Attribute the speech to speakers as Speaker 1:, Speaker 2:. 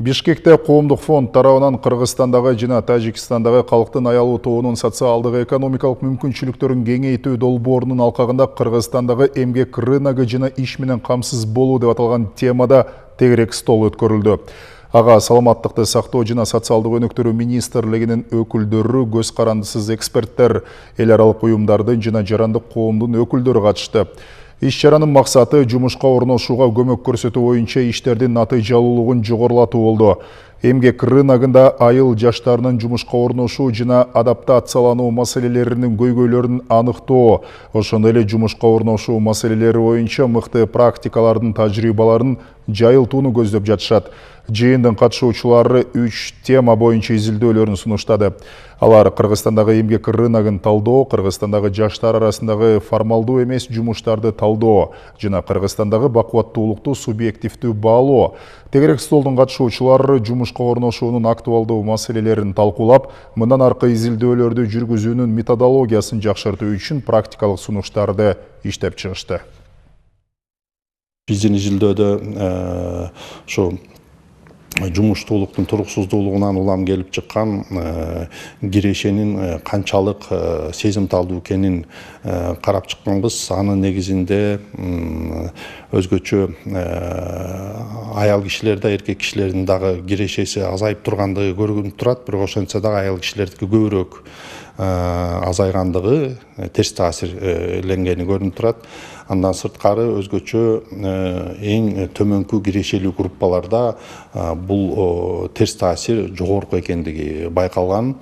Speaker 1: Бишкекте Коомдук фонд тарабынан Кыргызстандагы жана Тажикстандагы калктын аялуу тобунун социалдык экономикалык мүмкүнчүлүктөрүн кеңейтүү долбоорунун алкагында Кыргызстандагы эмгек рыногу жана иш менен камсыз болуу деп аталган темада тегерек стол өткөрүлдү. Ага саламаттыкты сактоо жана социалдык өнүктүрүү министрлигинин өкүлдөрү, көз карандысыз эксперттер, эл аралык уюмдардын жана жарандык коомдун өкүлдөрү катышты. Иш-чаранын максаты жумушка орношууга көмөк көрсөтүү боюнча иштердин натыйжалуулугун жогорулатуу болду. Эмгек рыногунда айыл жаштарынын жумушка орношуу жана адаптациялануу маселелеринин көйгөйлөрүн аныктоо, ошондой эле жумушка орношуу маселелери боюнча мыкты практикалардын тажрыйбаларын жайылтууну көздөп жатышат. Жыйындын катышуучулары 3 тема боюнча изилдөөлөрүн сунуштады. Алар Кыргызстандагы эмгек рыногун талдоо, Кыргызстандагы жаштар арасындагы формалдуу эмес жумуштарды талдоо жана Кыргызстандагы бакубаттуулукту субъективдүү баалоо. Тегерек столдун катышуучулары жумушка орношуунун актуалдуу маселелерин талкуулап, мындан аркы изилдөөлөрдү жүргүзүүнүн методологиясын жакшыртуу үчүн практикалык сунуштарды иштеп чыгышты.
Speaker 2: Биздин изилдөөдө ошо жумуштуулуктун туруксуздуулугунан улам келип чыккан кирешенин канчалык сезимталдуу экенин карап чыкканбыз. Анын негизинде өзгөчө аял кишилерде эркек кишилердин дагы кирешеси азайып тургандыгы көрүнүп турат, бирок ошентсе дагы аял кишилердики көбүрөөк азайгандыгы, терс таасирленгени көрүнүп турат. Андан сырткары өзгөчө эң төмөнкү кирешелүү группаларда бул терс таасир жогорку экендиги байкалган.